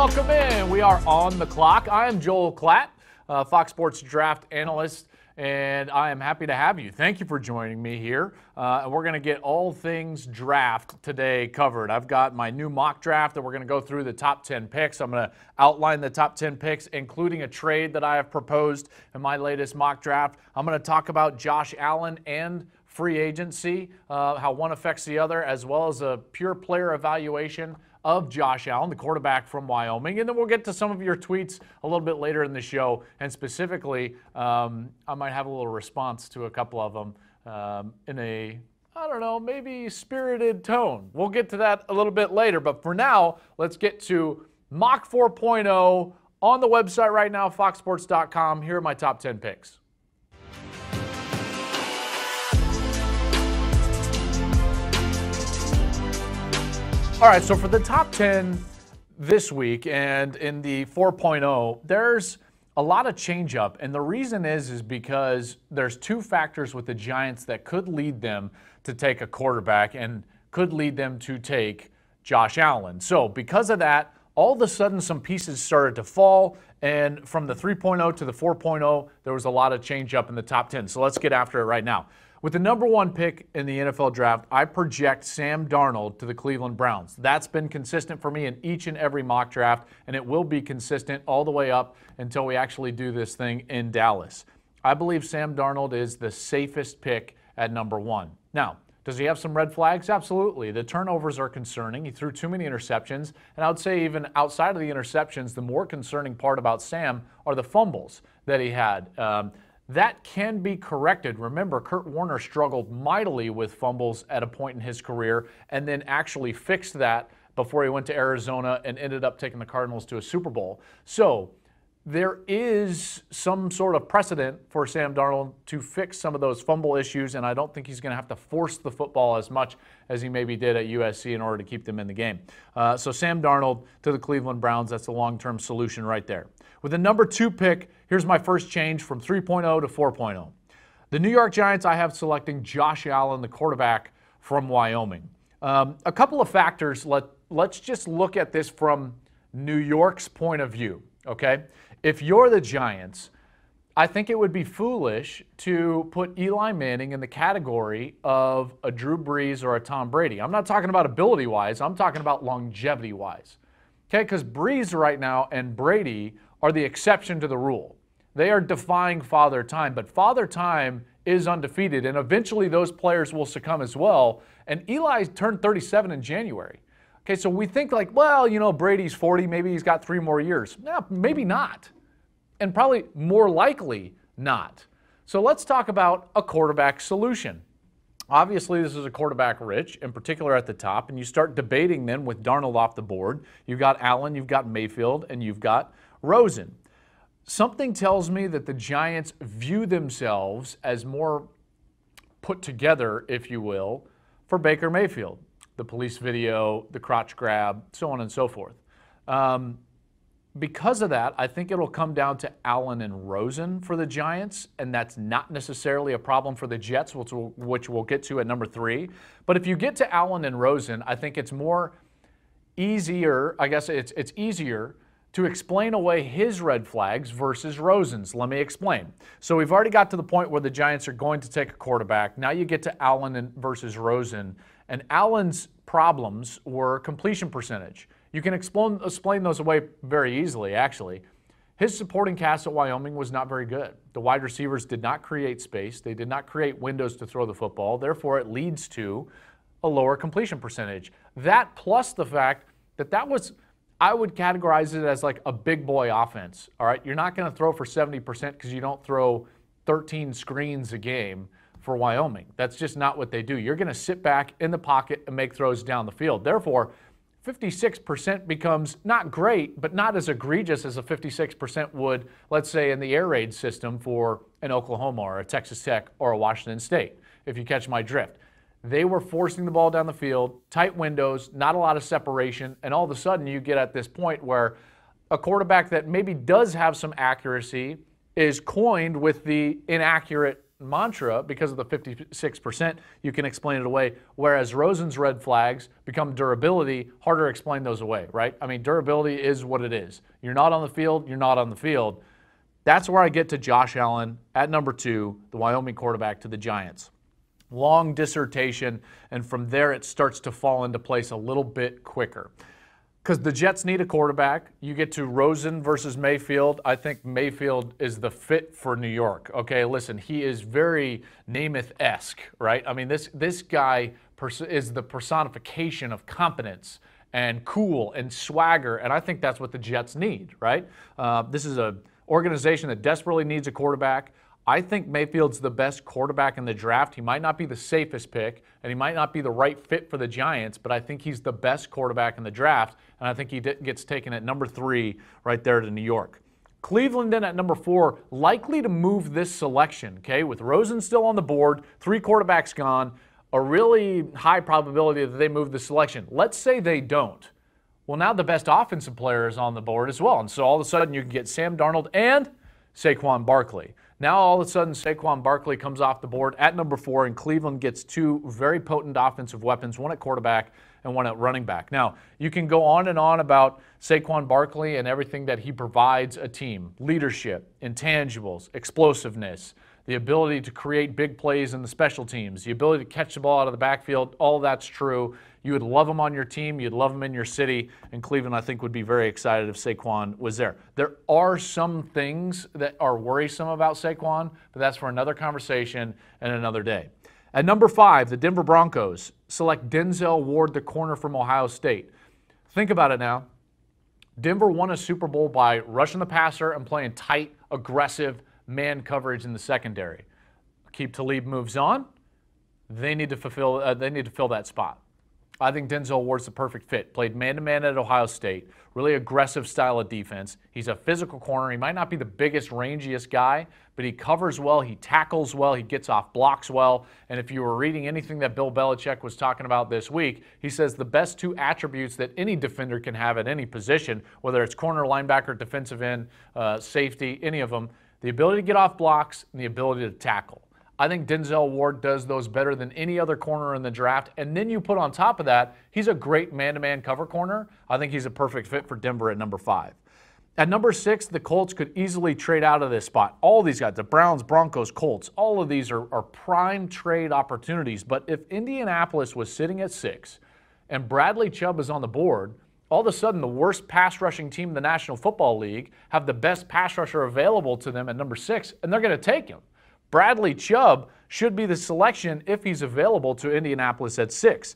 welcome in. We are on the clock. I am Joel Klatt, Fox Sports draft analyst, and I am happy to have you. Thank you for joining me here. We're going to get all things draft today covered. I've got my new mock draft that we're going to go through the top 10 picks. I'm going to outline the top 10 picks, including a trade that I have proposed in my latest mock draft. I'm going to talk about Josh Allen and free agency, how one affects the other, as well as a pure player evaluation of Josh Allen, the quarterback from Wyoming. And then we'll get to some of your tweets a little bit later in the show. And specifically, I might have a little response to a couple of them in a, I don't know, maybe spirited tone. We'll get to that a little bit later. But for now, let's get to Mock 4.0 on the website right now, foxsports.com. Here are my top 10 picks. All right, so for the top 10 this week and in the 4.0, there's a lot of change up. And the reason is because there's two factors with the Giants that could lead them to take a quarterback and could lead them to take Josh Allen. So because of that, all of a sudden some pieces started to fall. And from the 3.0 to the 4.0, there was a lot of change up in the top 10. So let's get after it right now. With the number one pick in the NFL draft, I project Sam Darnold to the Cleveland Browns. That's been consistent for me in each and every mock draft, and it will be consistent all the way up until we actually do this thing in Dallas. I believe Sam Darnold is the safest pick at number one. Now, does he have some red flags? Absolutely. The turnovers are concerning. He threw too many interceptions, and I would say even outside of the interceptions, the more concerning part about Sam are the fumbles that he had. That can be corrected. Remember, Kurt Warner struggled mightily with fumbles at a point in his career and then actually fixed that before he went to Arizona and ended up taking the Cardinals to a Super Bowl. So there is some sort of precedent for Sam Darnold to fix some of those fumble issues, and I don't think he's going to have to force the football as much as he maybe did at USC in order to keep them in the game. So Sam Darnold to the Cleveland Browns, that's the long-term solution right there. With the number two pick, here's my first change from 3.0 to 4.0. The New York Giants, I have selecting Josh Allen, the quarterback from Wyoming. A couple of factors. Let's just look at this from New York's point of view, okay? If you're the Giants, I think it would be foolish to put Eli Manning in the category of a Drew Brees or a Tom Brady. I'm not talking about ability-wise. I'm talking about longevity-wise, okay? Because Brees right now and Brady are the exception to the rule. They are defying Father Time, but Father Time is undefeated, and eventually those players will succumb as well. And Eli turned 37 in January. Okay, so we think like, well, you know, Brady's 40, maybe he's got 3 more years. No, maybe not. And probably more likely not. So let's talk about a quarterback solution. Obviously, this is a quarterback rich, in particular at the top, and you start debating then with Darnold off the board. You've got Allen, you've got Mayfield, and you've got Rosen. Something tells me that the Giants view themselves as more put together, if you will, for Baker Mayfield. The police video, the crotch grab, so on and so forth. Because of that, I think it'll come down to Allen and Rosen for the Giants, and that's not necessarily a problem for the Jets, which we'll get to at number 3. But if you get to Allen and Rosen, I think it's easier to explain away his red flags versus Rosen's. Let me explain. So we've already got to the point where the Giants are going to take a quarterback. Now you get to Allen versus Rosen, and Allen's problems were completion percentage. You can explain those away very easily, actually. His supporting cast at Wyoming was not very good. The wide receivers did not create space. They did not create windows to throw the football. Therefore, it leads to a lower completion percentage. That plus the fact that was, I would categorize it as like a big boy offense, all right? You're not going to throw for 70% because you don't throw 13 screens a game for Wyoming. That's just not what they do. You're going to sit back in the pocket and make throws down the field. Therefore, 56% becomes not great, but not as egregious as a 56% would, let's say, in the air raid system for an Oklahoma or a Texas Tech or a Washington State, if you catch my drift. They were forcing the ball down the field, tight windows, not a lot of separation, and all of a sudden you get at this point where a quarterback that maybe does have some accuracy is coined with the inaccurate mantra, because of the 56%, you can explain it away. Whereas Rosen's red flags become durability, harder to explain those away, right? I mean, durability is what it is. You're not on the field, you're not on the field. That's where I get to Josh Allen at number 2, the Wyoming quarterback to the Giants. Long dissertation, and from there it starts to fall into place a little bit quicker. Because the Jets need a quarterback. You get to Rosen versus Mayfield. I think Mayfield is the fit for New York. Okay, listen, he is very Namath-esque, right? I mean, this guy is the personification of competence and cool and swagger, and I think that's what the Jets need, right? This is an organization that desperately needs a quarterback. I think Mayfield's the best quarterback in the draft. He might not be the safest pick, and he might not be the right fit for the Giants, but I think he's the best quarterback in the draft, and I think he gets taken at number 3 right there to New York. Cleveland then at number 4, likely to move this selection, okay? With Rosen still on the board, 3 quarterbacks gone, a really high probability that they move the selection. Let's say they don't. Well, now the best offensive player is on the board as well, and so all of a sudden you can get Sam Darnold and Saquon Barkley. Now all of a sudden Saquon Barkley comes off the board at number 4, and Cleveland gets 2 very potent offensive weapons, one at quarterback and one at running back. Now, you can go on and on about Saquon Barkley and everything that he provides a team: leadership, intangibles, explosiveness, the ability to create big plays in the special teams, the ability to catch the ball out of the backfield. All of that's true. You would love him on your team. You'd love him in your city. And Cleveland, I think, would be very excited if Saquon was there. There are some things that are worrisome about Saquon, but that's for another conversation and another day. At number 5, the Denver Broncos select Denzel Ward, the corner from Ohio State. Think about it now. Denver won a Super Bowl by rushing the passer and playing tight, aggressive man coverage in the secondary. Aqib Talib moves on. They need to fill that spot. I think Denzel Ward's the perfect fit. Played man-to-man at Ohio State. Really aggressive style of defense. He's a physical corner. He might not be the biggest, rangiest guy, but he covers well, he tackles well, he gets off blocks well. And if you were reading anything that Bill Belichick was talking about this week, he says the best 2 attributes that any defender can have at any position, whether it's corner, linebacker, defensive end, safety, any of them, the ability to get off blocks and the ability to tackle. I think Denzel Ward does those better than any other corner in the draft. And then you put on top of that, he's a great man-to-man cover corner. I think he's a perfect fit for Denver at number 5. At number 6, the Colts could easily trade out of this spot. All these guys, the Browns, Broncos, Colts, all of these are prime trade opportunities. But if Indianapolis was sitting at 6 and Bradley Chubb is on the board, all of a sudden the worst pass rushing team in the National Football League have the best pass rusher available to them at number 6, and they're going to take him. Bradley Chubb should be the selection if he's available to Indianapolis at 6.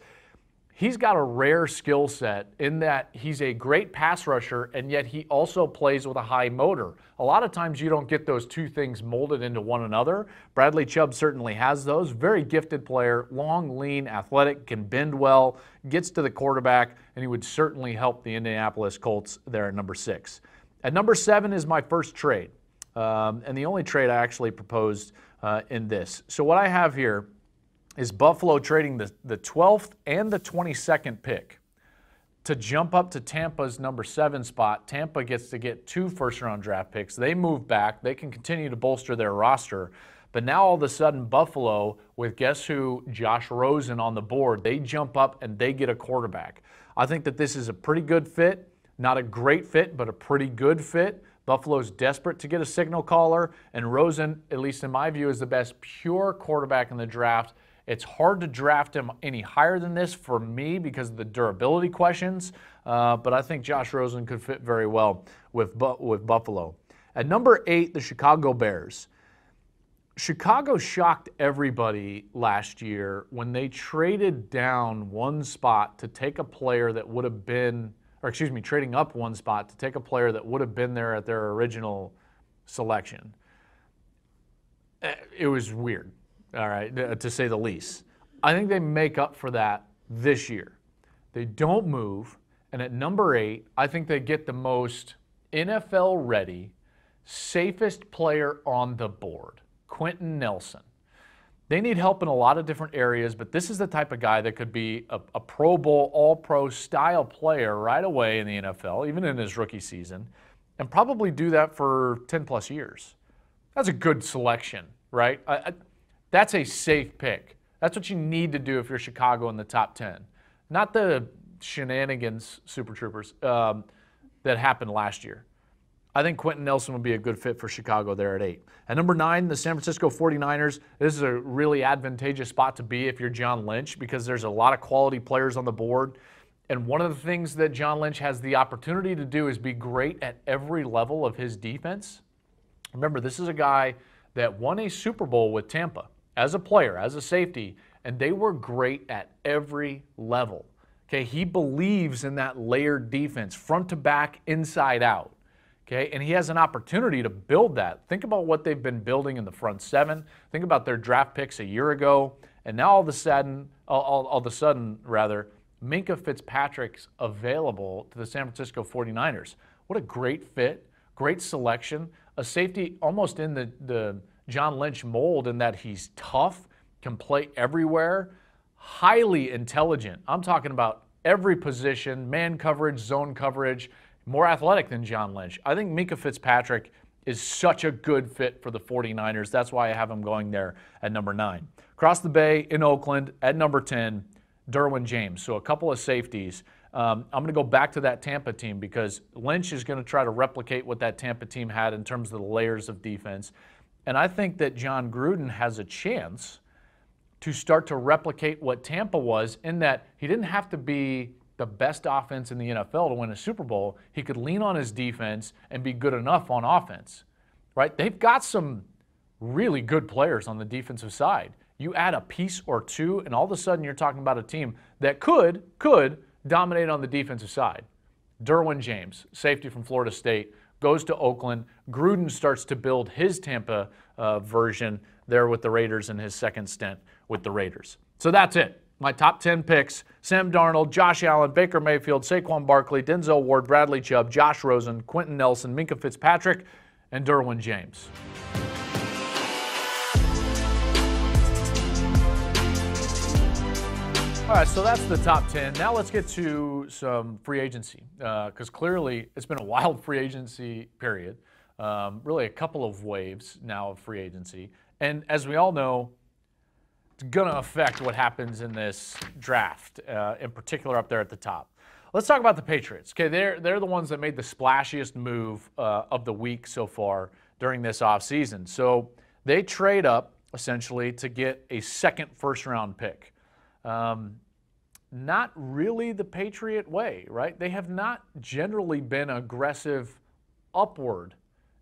He's got a rare skill set in that he's a great pass rusher, and yet he also plays with a high motor. A lot of times you don't get those 2 things molded into one another. Bradley Chubb certainly has those. Very gifted player, long, lean, athletic, can bend well, gets to the quarterback, and he would certainly help the Indianapolis Colts there at number 6. At number 7 is my first trade. And the only trade I actually proposed in this. So what I have here is Buffalo trading the 12th and the 22nd pick to jump up to Tampa's number 7 spot. Tampa gets to get 2 first-round draft picks. They move back. They can continue to bolster their roster. But now all of a sudden Buffalo, with guess who, Josh Rosen on the board, they jump up and they get a quarterback. I think that this is a pretty good fit. Not a great fit, but a pretty good fit. Buffalo's desperate to get a signal caller, and Rosen, at least in my view, is the best pure quarterback in the draft. It's hard to draft him any higher than this for me because of the durability questions, but I think Josh Rosen could fit very well with Buffalo. At number 8, the Chicago Bears. Chicago shocked everybody last year when they traded down 1 spot to take a player that would have been, trading up 1 spot to take a player that would have been there at their original selection. It was weird, all right, to say the least. I think they make up for that this year. They don't move, and at number 8, I think they get the most NFL-ready, safest player on the board, Quentin Nelson. They need help in a lot of different areas, but this is the type of guy that could be a Pro Bowl, All-Pro style player right away in the NFL, even in his rookie season, and probably do that for 10-plus years. That's a good selection, right? That's a safe pick. That's what you need to do if you're Chicago in the top 10. Not the shenanigans, Super Troopers, that happened last year. I think Quentin Nelson would be a good fit for Chicago there at 8. At number 9, the San Francisco 49ers. This is a really advantageous spot to be if you're John Lynch because there's a lot of quality players on the board. And one of the things that John Lynch has the opportunity to do is be great at every level of his defense. Remember, this is a guy that won a Super Bowl with Tampa as a player, as a safety, and they were great at every level. Okay, he believes in that layered defense, front to back, inside out. Okay, and he has an opportunity to build that. Think about what they've been building in the front seven. Think about their draft picks a year ago, and now all of a sudden, Minkah Fitzpatrick's available to the San Francisco 49ers. What a great fit, great selection. A safety almost in the John Lynch mold in that he's tough, can play everywhere, highly intelligent. I'm talking about every position, man coverage, zone coverage, more athletic than John Lynch. I think Minkah Fitzpatrick is such a good fit for the 49ers. That's why I have him going there at number 9. Across the bay in Oakland at number 10, Derwin James. So a couple of safeties. I'm going to go back to that Tampa team because Lynch is going to try to replicate what that Tampa team had in terms of the layers of defense. And I think that John Gruden has a chance to start to replicate what Tampa was in that he didn't have to be the best offense in the NFL to win a Super Bowl. He could lean on his defense and be good enough on offense, right? They've got some really good players on the defensive side. You add a piece or two, and all of a sudden you're talking about a team that could dominate on the defensive side. Derwin James, safety from Florida State, goes to Oakland. Gruden starts to build his Tampa version there with the Raiders in his second stint with the Raiders. So that's it. My top 10 picks: Sam Darnold, Josh Allen, Baker Mayfield, Saquon Barkley, Denzel Ward, Bradley Chubb, Josh Rosen, Quentin Nelson, Minkah Fitzpatrick, and Derwin James. All right, so that's the top 10. Now let's get to some free agency because clearly it's been a wild free agency period, really a couple of waves now of free agency. And as we all know, it's going to affect what happens in this draft, in particular up there at the top. Let's talk about the Patriots. Okay, they're the ones that made the splashiest move of the week so far during this offseason. So they trade up essentially to get a second first-round pick. Not really the Patriot way, right? They have not generally been aggressive upward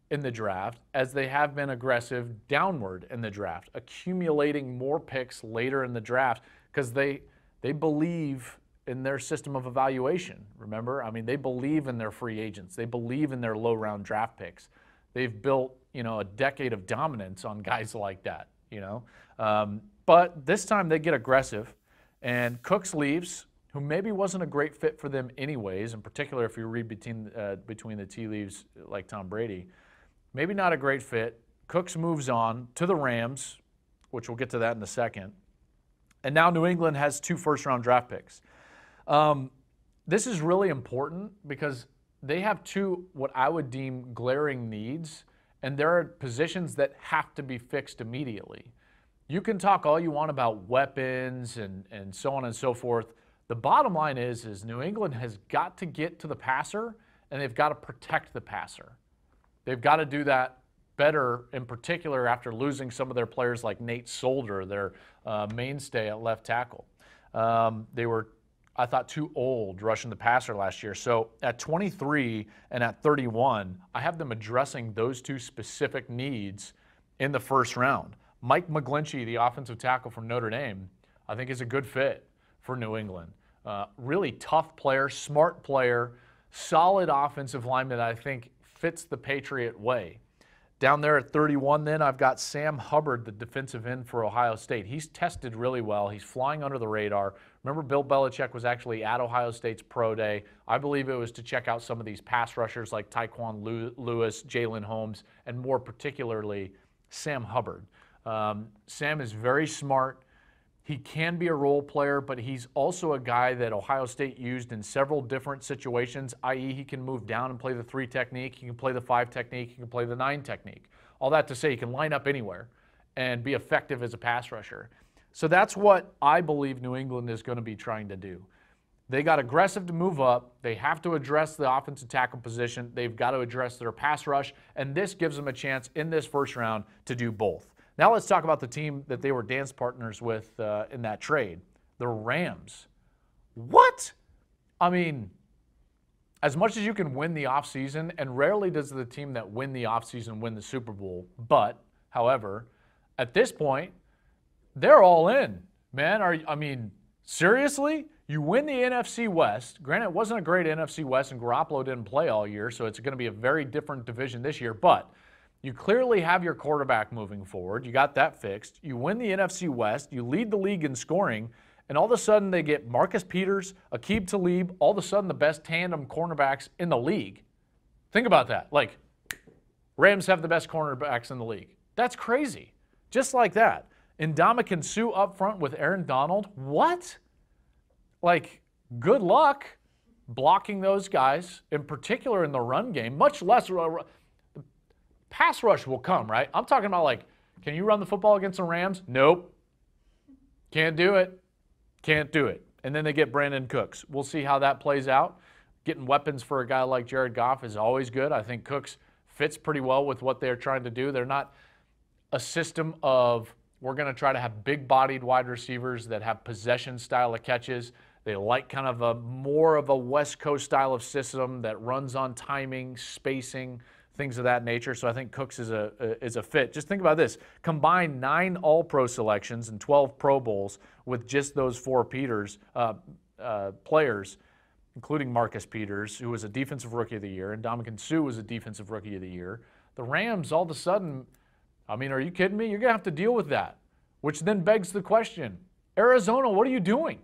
in the draft as they have been aggressive downward in the draft, accumulating more picks later in the draft because they believe in their system of evaluation. Remember? I mean, they believe in their free agents. They believe in their low-round draft picks. They've built, a decade of dominance on guys like that, But this time they get aggressive. And Cooks leaves, who maybe wasn't a great fit for them anyways, in particular if you read between the tea leaves like Tom Brady. Maybe not a great fit. Cooks moves on to the Rams, which we'll get to that in a second. And now New England has 2 first-round draft picks. This is really important because they have 2 what I would deem glaring needs, and there are positions that have to be fixed immediately. You can talk all you want about weapons and so on and so forth. The bottom line is New England has got to get to the passer, and they've got to protect the passer. They've got to do that better, in particular after losing some of their players like Nate Solder, their mainstay at left tackle. They were, I thought, too old rushing the passer last year. So at 23 and at 31, I have them addressing those 2 specific needs in the first round. Mike McGlinchey, the offensive tackle from Notre Dame, I think is a good fit for New England. Really tough player, smart player, solid offensive lineman that I think fits the Patriot way. Down there at 31 then, I've got Sam Hubbard, the defensive end for Ohio State. He's tested really well. He's flying under the radar. Remember, Bill Belichick was actually at Ohio State's pro day. I believe it was to check out some of these pass rushers like Tyquan Lewis, Jalen Holmes, and more particularly Sam Hubbard. Sam is very smart. He can be a role player, but he's also a guy that Ohio State used in several different situations, i.e. he can move down and play the 3 technique, he can play the 5 technique, he can play the 9 technique. All that to say he can line up anywhere and be effective as a pass rusher. So that's what I believe New England is going to be trying to do. They got aggressive to move up. They have to address the offensive tackle position. They've got to address their pass rush, and this gives them a chance in this first round to do both. Now let's talk about the team that they were dance partners with in that trade, the Rams. What? I mean, as much as you can win the offseason, and rarely does the team that win the offseason win the Super Bowl, but, however, at this point, they're all in, man. I mean, seriously? You win the NFC West. Granted, it wasn't a great NFC West, and Garoppolo didn't play all year, so it's going to be a very different division this year. But you clearly have your quarterback moving forward. You got that fixed. You win the NFC West. You lead the league in scoring, and all of a sudden they get Marcus Peters, Aqib Talib, all of a sudden the best tandem cornerbacks in the league. Think about that. Like, Rams have the best cornerbacks in the league. That's crazy. Just like that. Ndamukong Suh up front with Aaron Donald. What? Like, good luck blocking those guys, in particular in the run game, much less pass rush will come, right? I'm talking about, like, can you run the football against the Rams? Nope. Can't do it. Can't do it. And then they get Brandon Cooks. We'll see how that plays out. Getting weapons for a guy like Jared Goff is always good. I think Cooks fits pretty well with what they're trying to do. They're not a system of, we're going to try to have big-bodied wide receivers that have possession style of catches. They like kind of a more of a West Coast style of system that runs on timing, spacing, things of that nature. So I think Cooks is a fit. Just think about this. Combine 9 All-Pro selections and 12 Pro Bowls with just those 4 players, including Marcus Peters, who was a Defensive Rookie of the Year, and Ndamukong Suh was a Defensive Rookie of the Year. The Rams, all of a sudden, I mean, are you kidding me? You're going to have to deal with that, which then begs the question, Arizona, what are you doing?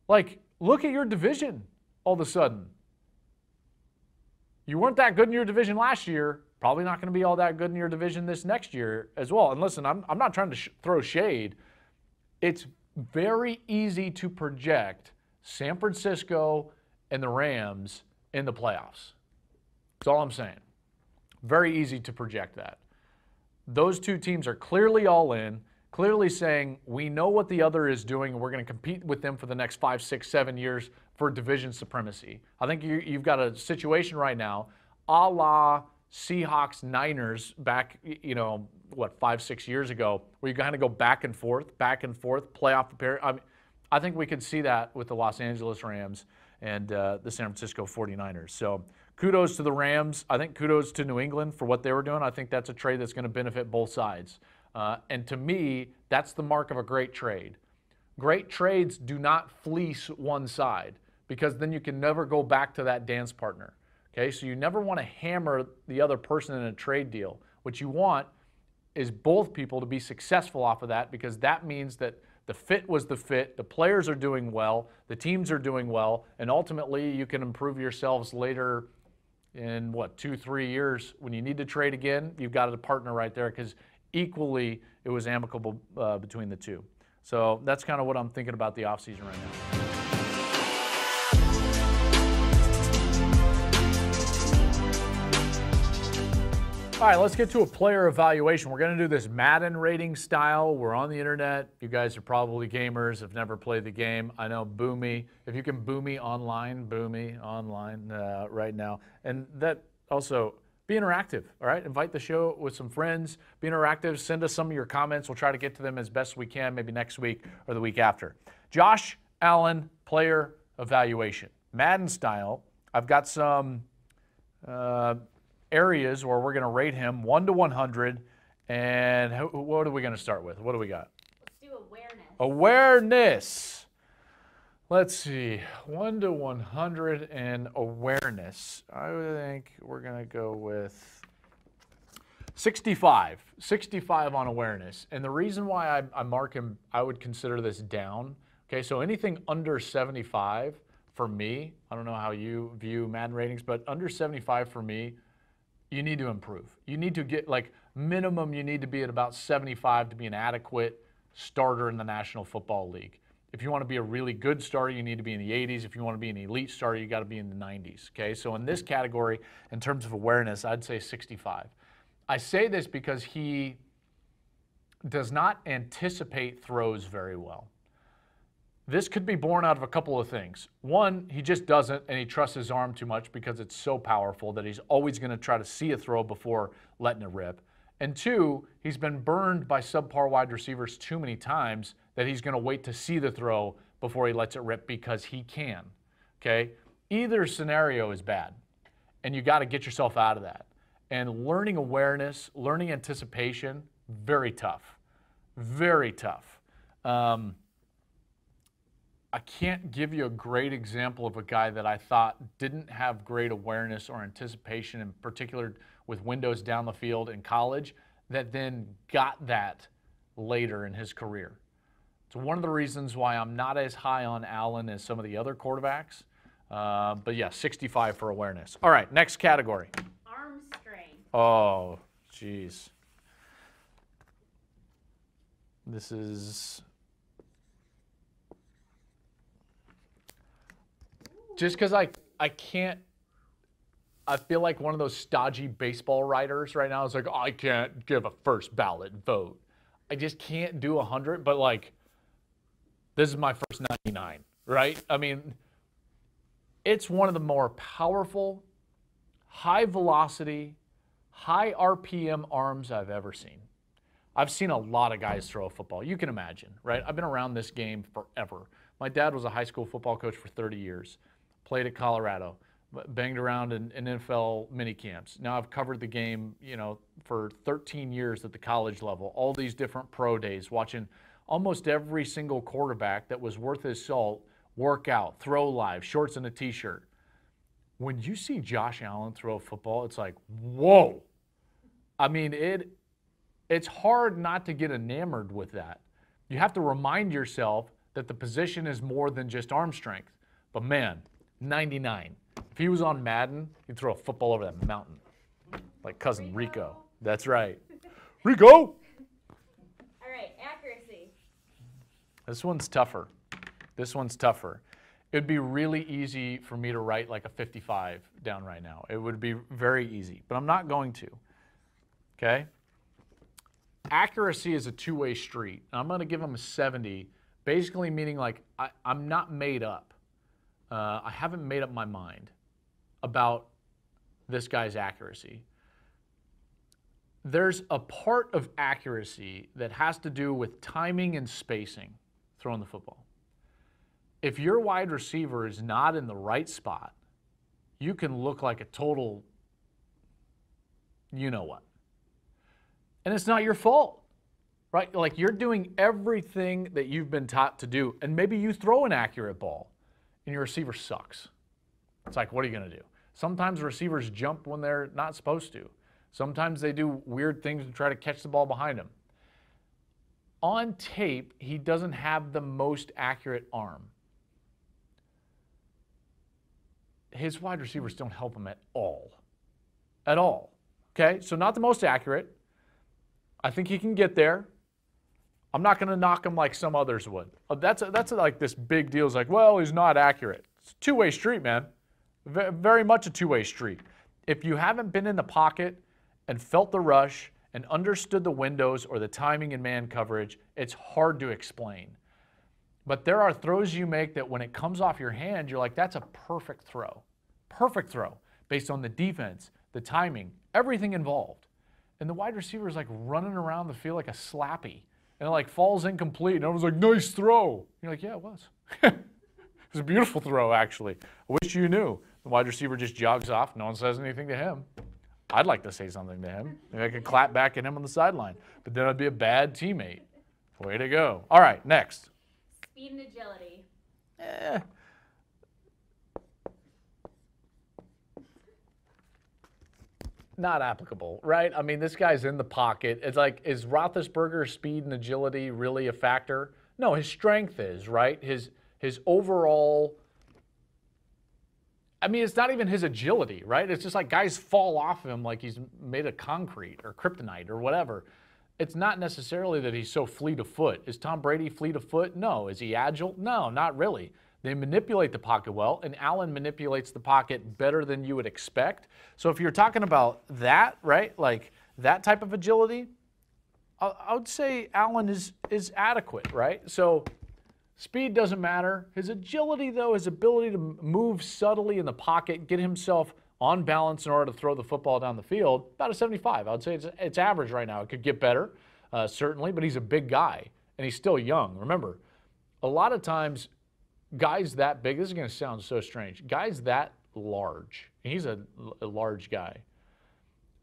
Like, look at your division all of a sudden. You weren't that good in your division last year. Probably not going to be all that good in your division this next year as well. And listen, I'm not trying to throw shade. It's very easy to project San Francisco and the Rams in the playoffs. That's all I'm saying. Very easy to project that. Those two teams are clearly all in, clearly saying we know what the other is doing and we're going to compete with them for the next 5, 6, 7 years for division supremacy. I think you've got a situation right now, a la Seahawks Niners back, 5, 6 years ago, where you kind of go back and forth, playoff appearance. I think we could see that with the Los Angeles Rams and the San Francisco 49ers. So kudos to the Rams. I think kudos to New England for what they were doing. I think that's a trade that's going to benefit both sides. And to me, that's the mark of a great trade. Great trades do not fleece one side, because then you can never go back to that dance partner. Okay, so you never want to hammer the other person in a trade deal. What you want is both people to be successful off of that, because that means that the fit was the fit, the players are doing well, the teams are doing well, and ultimately you can improve yourselves later in, 2, 3 years. When you need to trade again, you've got a partner right there, because equally it was amicable between the two. So that's kind of what I'm thinking about the offseason right now. All right, let's get to a player evaluation. We're going to do this Madden rating style. We're on the internet. You guys are probably gamers, have never played the game. I know, boo me. If you can boo me online right now. And that also, be interactive, all right? Invite the show with some friends. Be interactive. Send us some of your comments. We'll try to get to them as best we can, maybe next week or the week after. Josh Allen player evaluation. Madden style. I've got some areas where we're going to rate him 1 to 100. And what are we going to start with? What do we got? Let's do awareness. Awareness. Let's see. 1 to 100 and awareness. I think we're going to go with 65. 65 on awareness. And the reason why I mark him, I would consider this down. Okay, so anything under 75 for me, I don't know how you view Madden ratings, but under 75 for me, you need to improve. You need to get, minimum, you need to be at about 75 to be an adequate starter in the National Football League. If you want to be a really good starter, you need to be in the 80s. If you want to be an elite starter, you got to be in the 90s. Okay, so in this category, in terms of awareness, I'd say 65. I say this because he does not anticipate throws very well. This could be born out of a couple of things. One, he just doesn't, and he trusts his arm too much because it's so powerful that he's always going to try to see a throw before letting it rip. And two, he's been burned by subpar wide receivers too many times that he's going to wait to see the throw before he lets it rip because he can. Okay? Either scenario is bad, and you got to get yourself out of that. And learning awareness, learning anticipation, very tough. Very tough. I can't give you a great example of a guy that I thought didn't have great awareness or anticipation, in particular with windows down the field in college, that then got that later in his career. It's one of the reasons why I'm not as high on Allen as some of the other quarterbacks. But yeah, 65 for awareness. All right, next category. Arm strength. Oh, geez. This is... Just because I can't, I feel like one of those stodgy baseball writers right now is like, oh, I can't give a first ballot vote. I just can't do 100, but like, this is my first 99, right? I mean, it's one of the more powerful, high velocity, high RPM arms I've ever seen. I've seen a lot of guys throw a football. You can imagine, right? I've been around this game forever. My dad was a high school football coach for 30 years. Played at Colorado, banged around in NFL mini camps. Now I've covered the game, for 13 years at the college level, all these different pro days, watching almost every single quarterback that was worth his salt work out, throw live, shorts and a t-shirt. When you see Josh Allen throw a football, it's like, whoa. I mean, it's hard not to get enamored with that. You have to remind yourself that the position is more than just arm strength. But man, 99. If he was on Madden, he'd throw a football over that mountain. Like cousin Rico. That's right. Rico! All right, accuracy. This one's tougher. This one's tougher. It'd be really easy for me to write like a 55 down right now. It would be very easy, but I'm not going to. Okay? Accuracy is a two-way street. I'm going to give him a 70, basically meaning like I'm not made up. I haven't made up my mind about this guy's accuracy. There's a part of accuracy that has to do with timing and spacing throwing the football. If your wide receiver is not in the right spot, you can look like a total you-know-what. And it's not your fault, right? Like you're doing everything that you've been taught to do, and maybe you throw an accurate ball, and your receiver sucks. It's like, what are you going to do? Sometimes receivers jump when they're not supposed to. Sometimes they do weird things to try to catch the ball behind him. On tape, he doesn't have the most accurate arm. His wide receivers don't help him at all. At all. Okay? So not the most accurate. I think he can get there. I'm not going to knock him like some others would. That's like this big deal. It's like, well, he's not accurate. It's a two-way street, man. Very much a two-way street. If you haven't been in the pocket and felt the rush and understood the windows or the timing and man coverage, it's hard to explain. But there are throws you make that when it comes off your hand, you're like, that's a perfect throw. Perfect throw based on the defense, the timing, everything involved. And the wide receiver is like running around the field like a slappy. And it like falls incomplete. And everyone's like, nice throw. You're like, yeah, it was. It was a beautiful throw, actually. I wish you knew. The wide receiver just jogs off. No one says anything to him. I'd like to say something to him. Maybe I could clap back at him on the sideline. But then I'd be a bad teammate. Way to go. All right, next. Speed and agility. Not applicable, right? I mean, this guy's in the pocket. It's like, is Roethlisberger's speed and agility really a factor? No, his strength is, right? His overall, I mean, it's not even his agility, right? It's just like guys fall off of him like he's made of concrete or kryptonite or whatever. It's not necessarily that he's so fleet of foot. Is Tom Brady fleet of foot? No. Is he agile? No, not really. They manipulate the pocket well, and Allen manipulates the pocket better than you would expect. So if you're talking about that, right, like that type of agility, I would say Allen is adequate, right? So speed doesn't matter. His agility, though, his ability to move subtly in the pocket, get himself on balance in order to throw the football down the field, about a 75. I would say it's average right now. It could get better, certainly, but he's a big guy, and he's still young. Remember, a lot of times, guys that big, this is going to sound so strange, guys that large, he's a large guy,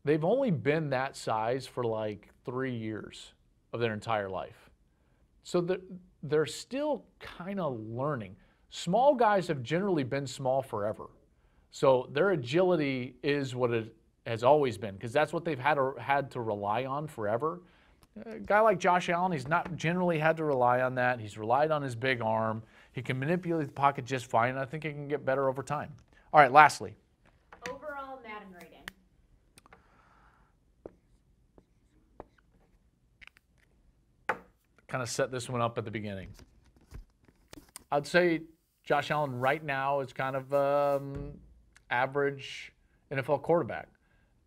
they've only been that size for like 3 years of their entire life. So they're still kind of learning. Small guys have generally been small forever. So their agility is what it has always been, because that's what they've had to rely on forever. A guy like Josh Allen, he's not generally had to rely on that. He's relied on his big arm. He can manipulate the pocket just fine, and I think he can get better over time. All right, lastly. Overall Madden rating. Kind of set this one up at the beginning. I'd say Josh Allen right now is kind of average NFL quarterback.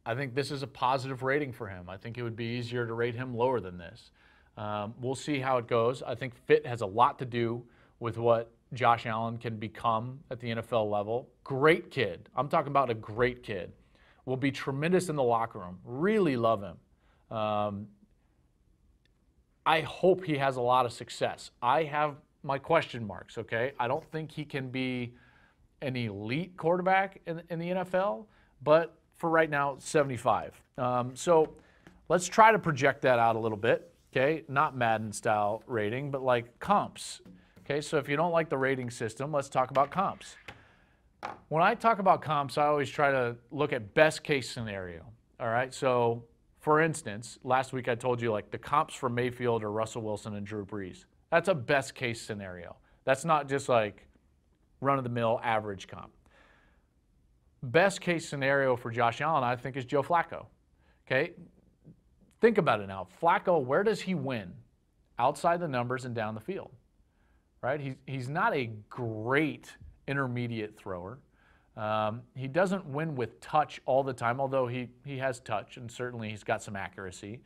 I think this is a positive rating for him. I think it would be easier to rate him lower than this. We'll see how it goes. I think fit has a lot to do with what Josh Allen can become at the NFL level. Great kid. I'm talking about a great kid. Will be tremendous in the locker room. Really love him. I hope he has a lot of success. I have my question marks, okay? I don't think he can be an elite quarterback in the NFL, but for right now, 75. So let's try to project that out a little bit, okay? Not Madden-style rating, but like comps. Okay, so if you don't like the rating system, let's talk about comps. When I talk about comps, I always try to look at best case scenario, all right? So for instance, last week I told you like the comps for Mayfield are Russell Wilson and Drew Brees. That's a best case scenario. That's not just like run-of-the-mill average comp. Best case scenario for Josh Allen, I think, is Joe Flacco. Okay? Think about it now. Flacco, where does he win? Outside the numbers and down the field. Right? He's not a great intermediate thrower. He doesn't win with touch all the time, although he has touch, and certainly he's got some accuracy.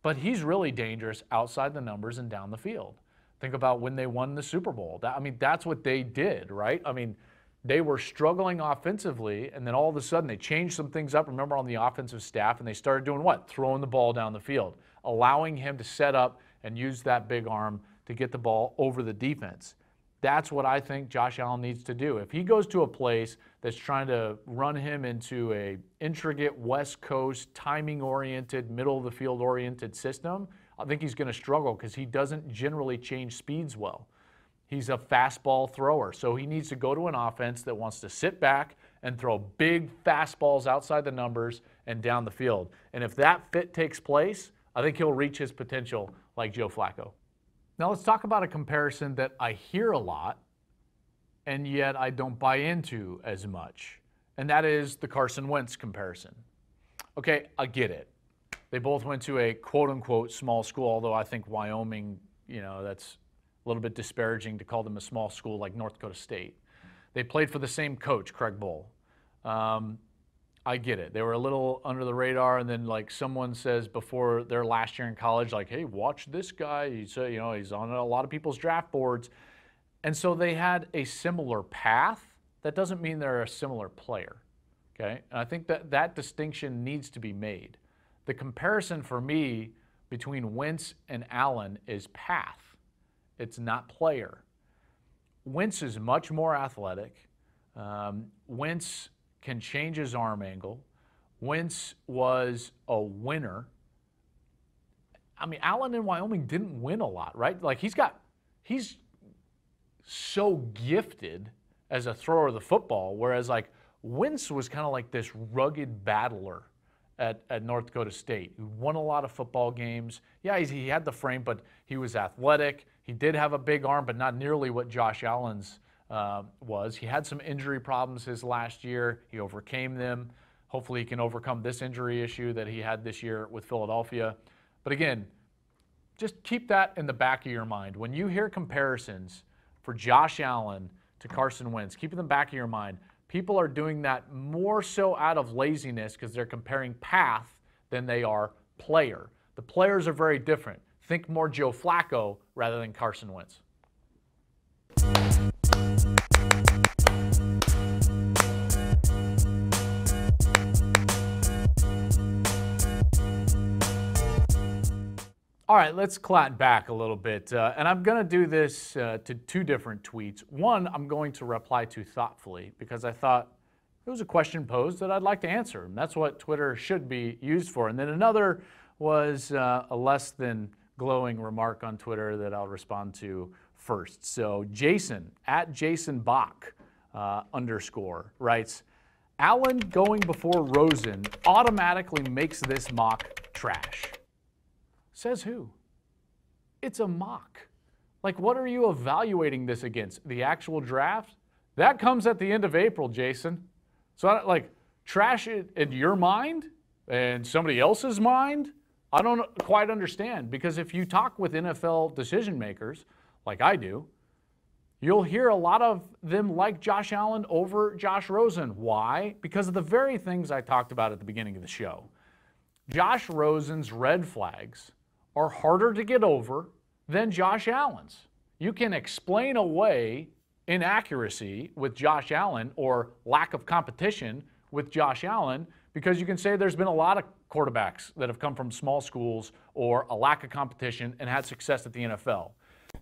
But he's really dangerous outside the numbers and down the field. Think about when they won the Super Bowl. That's what they did, right? They were struggling offensively, and then all of a sudden they changed some things up, remember, on the offensive staff, and they started doing what? Throwing the ball down the field, allowing him to set up and use that big arm to get the ball over the defense. That's what I think Josh Allen needs to do. If he goes to a place that's trying to run him into a intricate West Coast, timing-oriented, middle-of-the-field-oriented system, I think he's going to struggle because he doesn't generally change speeds well. He's a fastball thrower, so he needs to go to an offense that wants to sit back and throw big fastballs outside the numbers and down the field. And if that fit takes place, I think he'll reach his potential like Joe Flacco. Now let's talk about a comparison that I hear a lot, and yet I don't buy into as much, and that is the Carson Wentz comparison. Okay, I get it. They both went to a quote-unquote small school, although I think Wyoming, that's a little bit disparaging to call them a small school like North Dakota State. They played for the same coach, Craig Bohl. I get it. They were a little under the radar, and then like someone says before their last year in college, like, hey, watch this guy. He's on a lot of people's draft boards. And so they had a similar path. That doesn't mean they're a similar player, okay? And I think that distinction needs to be made. The comparison for me between Wentz and Allen is path. It's not player. Wentz is much more athletic. Wentz can change his arm angle. Wentz was a winner. Allen in Wyoming didn't win a lot, right? Like he's so gifted as a thrower of the football, whereas like Wentz was kind of like this rugged battler at North Dakota State, who won a lot of football games. Yeah, he had the frame, but he was athletic. He did have a big arm, but not nearly what Josh Allen's was. He had some injury problems his last year. He overcame them. Hopefully he can overcome this injury issue that he had this year with Philadelphia. But again, just keep that in the back of your mind. When you hear comparisons for Josh Allen to Carson Wentz, keep it in the back of your mind. People are doing that more so out of laziness because they're comparing path than they are player. The players are very different. Think more Joe Flacco rather than Carson Wentz. All right, let's Klatt back a little bit. And I'm going to do this to two different tweets. One, I'm going to reply to thoughtfully because I thought it was a question posed that I'd like to answer. And that's what Twitter should be used for. And then another was a less than glowing remark on Twitter that I'll respond to first. So Jason, at Jason Bach _ writes, Allen going before Rosen automatically makes this mock trash. Says who? It's a mock. Like, what are you evaluating this against? The actual draft? That comes at the end of April, Jason. So, trash it in your mind and somebody else's mind? I don't quite understand, because if you talk with NFL decision makers, like I do, you'll hear a lot of them like Josh Allen over Josh Rosen. Why? Because of the very things I talked about at the beginning of the show. Josh Rosen's red flags are harder to get over than Josh Allen's. You can explain away inaccuracy with Josh Allen or lack of competition with Josh Allen because you can say there's been a lot of quarterbacks that have come from small schools or a lack of competition and had success at the NFL.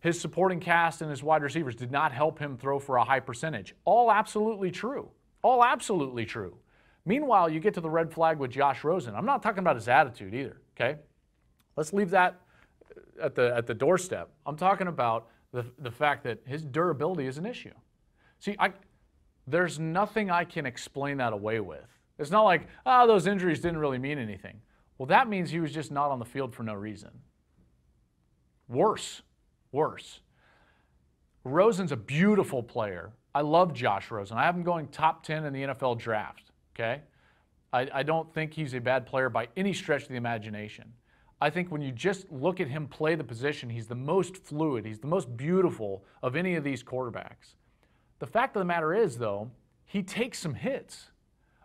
His supporting cast and his wide receivers did not help him throw for a high percentage. All absolutely true. All absolutely true. Meanwhile, you get to the red flag with Josh Rosen. I'm not talking about his attitude either, okay? Let's leave that at the doorstep. I'm talking about the fact that his durability is an issue. See, there's nothing I can explain that away with. It's not like, those injuries didn't really mean anything. Well, that means he was just not on the field for no reason. Worse. Rosen's a beautiful player. I love Josh Rosen. I have him going top 10 in the NFL draft, okay? I don't think he's a bad player by any stretch of the imagination. I think when you just look at him play the position, he's the most fluid. He's the most beautiful of any of these quarterbacks. The fact of the matter is, though, he takes some hits.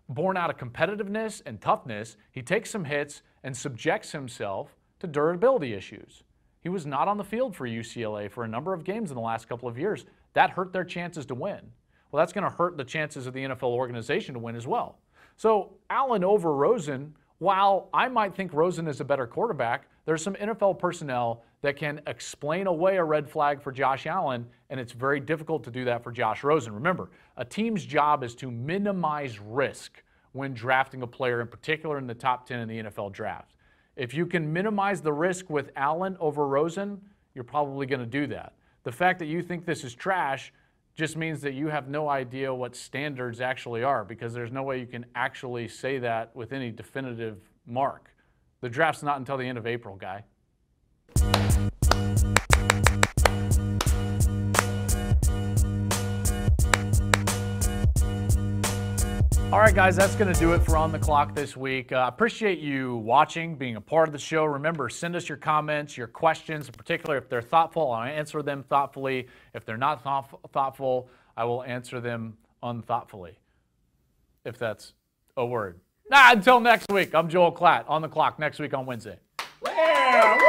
Born out of competitiveness and toughness, he takes some hits and subjects himself to durability issues. He was not on the field for UCLA for a number of games in the last couple of years. That hurt their chances to win. Well, that's going to hurt the chances of the NFL organization to win as well. So Allen over Rosen, while I might think Rosen is a better quarterback, there's some NFL personnel that can explain away a red flag for Josh Allen, and it's very difficult to do that for Josh Rosen. Remember, a team's job is to minimize risk when drafting a player, in particular in the top 10 in the NFL draft. If you can minimize the risk with Allen over Rosen, you're probably going to do that. The fact that you think this is trash just means that you have no idea what standards actually are, because there's no way you can actually say that with any definitive mark. The draft's not until the end of April, guy. All right, guys, that's going to do it for On the Clock this week. Appreciate you watching, being a part of the show. Remember, send us your comments, your questions, in particular if they're thoughtful, I'll answer them thoughtfully. If they're not thoughtful, I will answer them unthoughtfully, if that's a word. Until next week, I'm Joel Klatt, On the Clock, next week on Wednesday. Yeah.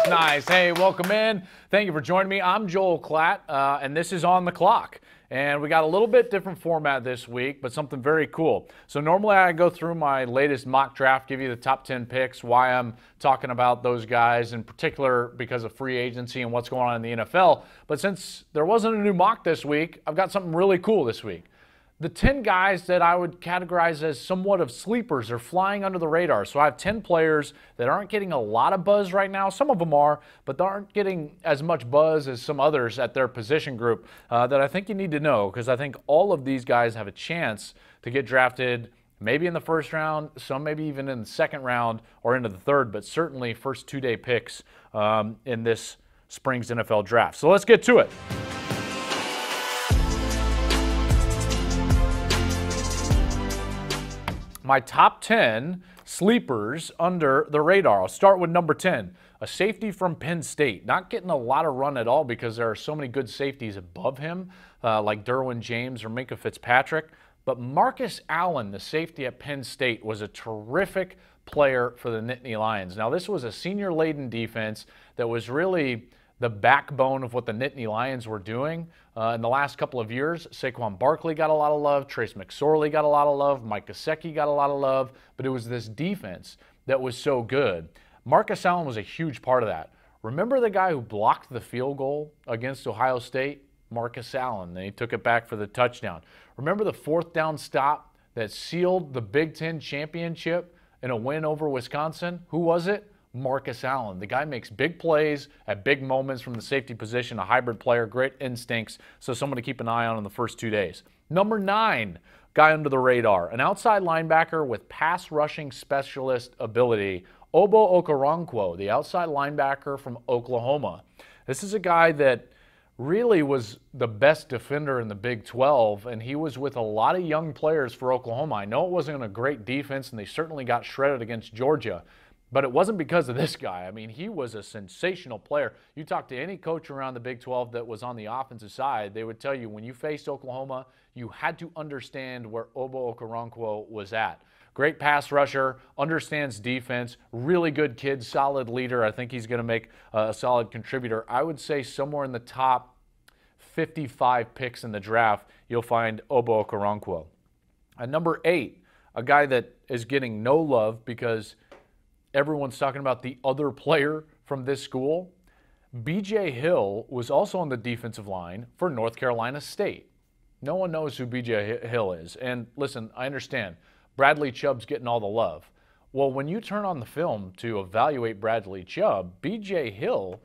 Nice. Hey, welcome in. Thank you for joining me. I'm Joel Klatt, and this is On the Clock. And we got a little bit different format this week, but something very cool. So normally I go through my latest mock draft, give you the top 10 picks, why I'm talking about those guys, in particular because of free agency and what's going on in the NFL. But since there wasn't a new mock this week, I've got something really cool this week. the 10 guys that I would categorize as somewhat of sleepers are flying under the radar. So I have 10 players that aren't getting a lot of buzz right now. Some of them are, but they aren't getting as much buzz as some others at their position group that I think you need to know, because I think all of these guys have a chance to get drafted maybe in the first round, some maybe even in the second round or into the third, but certainly first two-day picks in this spring's NFL draft. So let's get to it. My top 10 sleepers under the radar. I'll start with number 10, a safety from Penn State. Not getting a lot of run at all because there are so many good safeties above him, like Derwin James or Minkah Fitzpatrick. But Marcus Allen, the safety at Penn State, was a terrific player for the Nittany Lions. Now, this was a senior-laden defense that was really the backbone of what the Nittany Lions were doing in the last couple of years. Saquon Barkley got a lot of love. Trace McSorley got a lot of love. Mike Gesicki got a lot of love. But it was this defense that was so good. Marcus Allen was a huge part of that. Remember the guy who blocked the field goal against Ohio State? Marcus Allen. Then he took it back for the touchdown. Remember the fourth down stop that sealed the Big Ten championship in a win over Wisconsin? Who was it? Marcus Allen. The guy makes big plays at big moments from the safety position, a hybrid player, great instincts, so someone to keep an eye on in the first 2 days. Number 9, guy under the radar, an outside linebacker with pass rushing specialist ability, Obo Okoronkwo, the outside linebacker from Oklahoma. This is a guy that really was the best defender in the Big 12, and he was with a lot of young players for Oklahoma. I know it wasn't a great defense, and they certainly got shredded against Georgia, but it wasn't because of this guy. I mean, he was a sensational player. You talk to any coach around the Big 12 that was on the offensive side, they would tell you when you faced Oklahoma, you had to understand where Obo Okoronkwo was at. Great pass rusher, understands defense, really good kid, solid leader. I think he's going to make a solid contributor. I would say somewhere in the top 55 picks in the draft, you'll find Obo Okoronkwo. At number 8, a guy that is getting no love because everyone's talking about the other player from this school. B.J. Hill was also on the defensive line for North Carolina State. No one knows who B.J. Hill is. And listen, I understand. Bradley Chubb's getting all the love. Well, when you turn on the film to evaluate Bradley Chubb, B.J. Hill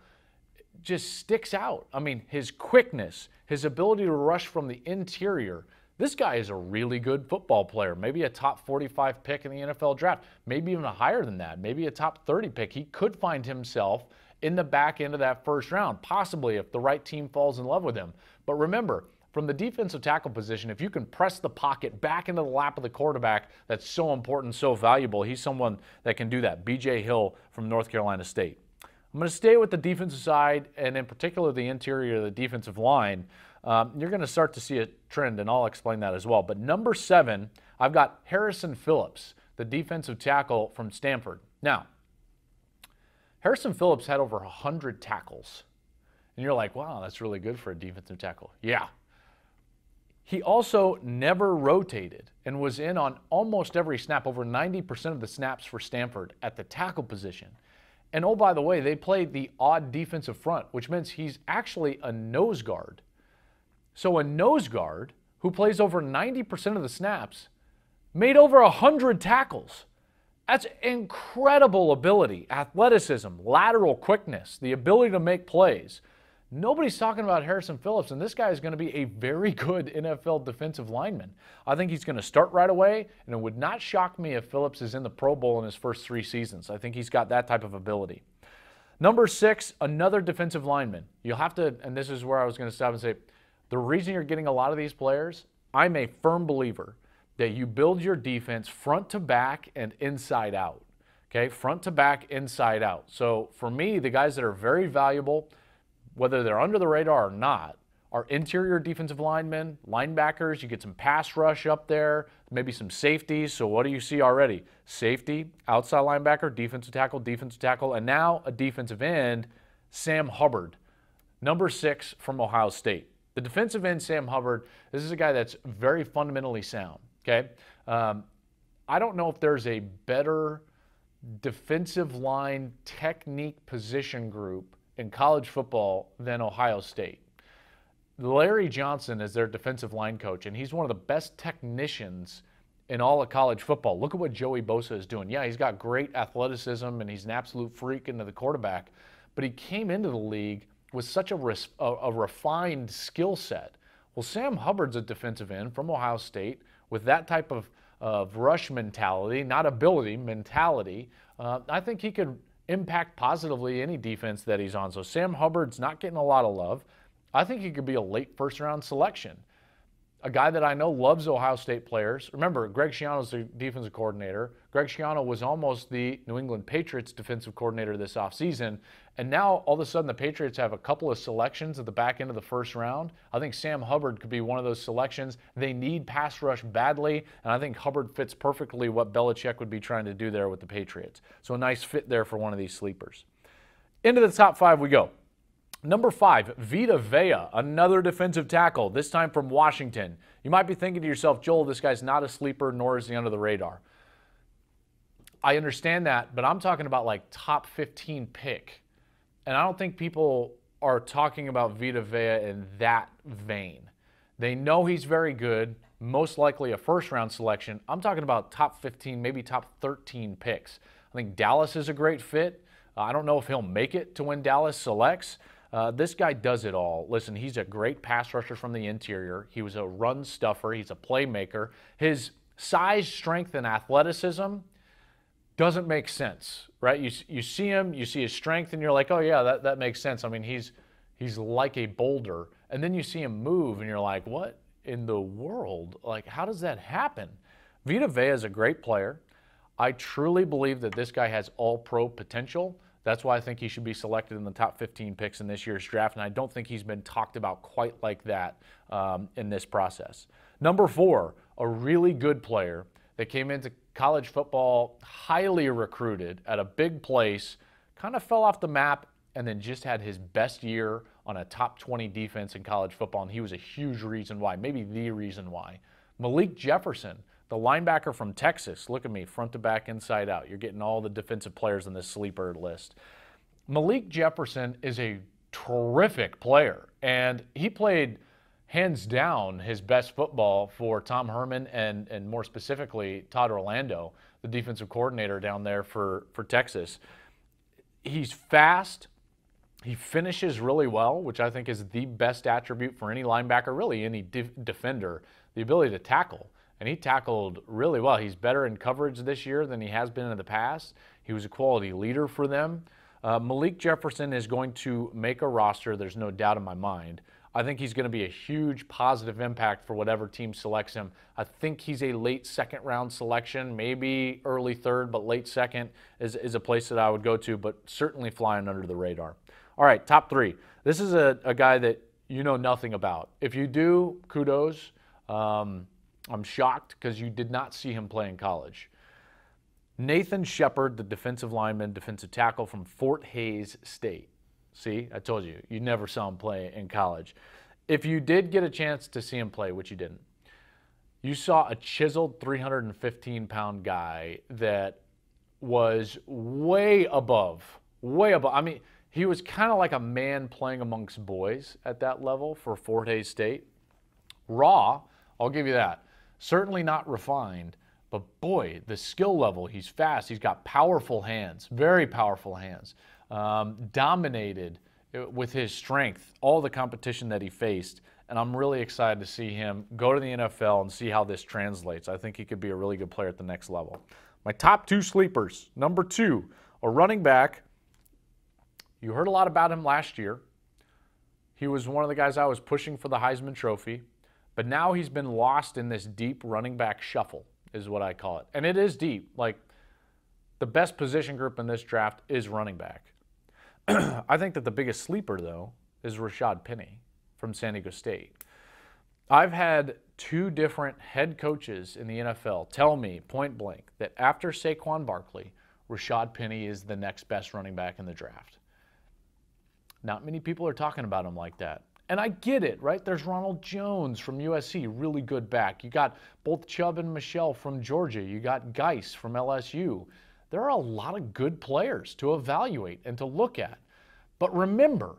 just sticks out. I mean, his quickness, his ability to rush from the interior. This guy is a really good football player, maybe a top 45 pick in the NFL draft, maybe even a higher than that, maybe a top 30 pick. He could find himself in the back end of that first round, possibly if the right team falls in love with him. But remember, from the defensive tackle position, if you can press the pocket back into the lap of the quarterback, that's so important, so valuable. He's someone that can do that. B.J. Hill from North Carolina State. I'm going to stay with the defensive side, and in particular the interior of the defensive line. You're going to start to see a trend, and I'll explain that as well. But number 7, I've got Harrison Phillips, the defensive tackle from Stanford. Now, Harrison Phillips had over 100 tackles. And you're like, wow, that's really good for a defensive tackle. Yeah. He also never rotated and was in on almost every snap, over 90% of the snaps for Stanford at the tackle position. And oh, by the way, they played the odd defensive front, which means he's actually a nose guard. So a nose guard who plays over 90% of the snaps made over 100 tackles. That's incredible ability, athleticism, lateral quickness, the ability to make plays. Nobody's talking about Harrison Phillips, and this guy is going to be a very good NFL defensive lineman. I think he's going to start right away, and it would not shock me if Phillips is in the Pro Bowl in his first 3 seasons. I think he's got that type of ability. Number 6, another defensive lineman. You'll have to, and this is where I was going to stop and say, the reason you're getting a lot of these players, I'm a firm believer that you build your defense front to back and inside out. Okay, front to back, inside out. So for me, the guys that are very valuable, whether they're under the radar or not, are interior defensive linemen, linebackers. You get some pass rush up there, maybe some safeties. So what do you see already? Safety, outside linebacker, defensive tackle, and now a defensive end, Sam Hubbard, number 6 from Ohio State. The defensive end, Sam Hubbard, this is a guy that's very fundamentally sound. Okay, I don't know if there's a better defensive line technique position group in college football than Ohio State. Larry Johnson is their defensive line coach, and he's one of the best technicians in all of college football. Look at what Joey Bosa is doing. Yeah, he's got great athleticism, and he's an absolute freak into the quarterback, but he came into the league with such a refined skill set. Well, Sam Hubbard's a defensive end from Ohio State with that type of rush mentality, not ability, mentality. I think he could impact positively any defense that he's on. So Sam Hubbard's not getting a lot of love. I think he could be a late first-round selection. A guy that I know loves Ohio State players. Remember, Greg Schiano's the defensive coordinator. Greg Schiano was almost the New England Patriots defensive coordinator this offseason. And now, all of a sudden, the Patriots have a couple of selections at the back end of the first round. I think Sam Hubbard could be one of those selections. They need pass rush badly, and I think Hubbard fits perfectly what Belichick would be trying to do there with the Patriots. So a nice fit there for one of these sleepers. Into the top 5 we go. Number 5, Vita Vea, another defensive tackle, this time from Washington. You might be thinking to yourself, Joel, this guy's not a sleeper, nor is he under the radar. I understand that, but I'm talking about like top 15 pick. And I don't think people are talking about Vita Vea in that vein. They know he's very good, most likely a first-round selection. I'm talking about top 15, maybe top 13 picks. I think Dallas is a great fit. I don't know if he'll make it to when Dallas selects. This guy does it all. Listen, he's a great pass rusher from the interior. He was a run stuffer. He's a playmaker. His size, strength, and athleticism doesn't make sense, right? You see him, you see his strength, and you're like, oh, yeah, that makes sense. I mean, he's like a boulder. And then you see him move, and you're like, what in the world? Like, how does that happen? Vita Vea is a great player. I truly believe that this guy has all-pro potential. That's why I think he should be selected in the top 15 picks in this year's draft, and I don't think he's been talked about quite like that in this process. Number 4, a really good player that came into college football highly recruited at a big place, kind of fell off the map, and then just had his best year on a top 20 defense in college football, and he was a huge reason why, maybe the reason why. Malik Jefferson, the linebacker from Texas. Look at me, front to back, inside out. You're getting all the defensive players on this sleeper list. Malik Jefferson is a terrific player, and he played hands down his best football for Tom Herman and more specifically Todd Orlando, the defensive coordinator down there for Texas. He's fast. He finishes really well, which I think is the best attribute for any linebacker, really any defender, the ability to tackle. And he tackled really well. He's better in coverage this year than he has been in the past. He was a quality leader for them. Malik Jefferson is going to make a roster, there's no doubt in my mind. I think he's going to be a huge positive impact for whatever team selects him. I think he's a late second-round selection, maybe early third, but late second is a place that I would go to, but certainly flying under the radar. All right, top 3. This is a guy that you know nothing about. If you do, kudos. I'm shocked because you did not see him play in college. Nathan Shepard, the defensive lineman, defensive tackle from Fort Hays State. See, I told you, you never saw him play in college. If you did get a chance to see him play, which you didn't, you saw a chiseled 315-pound guy that was way above. I mean, he was kind of like a man playing amongst boys at that level for Fort Hays State. Raw, I'll give you that. Certainly not refined, but boy, the skill level, he's fast. He's got powerful hands, very powerful hands. Dominated with his strength, all the competition that he faced. And I'm really excited to see him go to the NFL and see how this translates. I think he could be a really good player at the next level. My top 2 sleepers. Number 2, a running back. You heard a lot about him last year. He was one of the guys I was pushing for the Heisman Trophy. But now he's been lost in this deep running back shuffle, is what I call it. And it is deep. Like, the best position group in this draft is running back. I think that the biggest sleeper, though, is Rashad Penny from San Diego State. I've had 2 different head coaches in the NFL tell me point blank that after Saquon Barkley, Rashad Penny is the next best running back in the draft. Not many people are talking about him like that. And I get it, right? There's Ronald Jones from USC, really good back. You got both Chubb and Michelle from Georgia. You got Geis from LSU. There are a lot of good players to evaluate and to look at. But remember,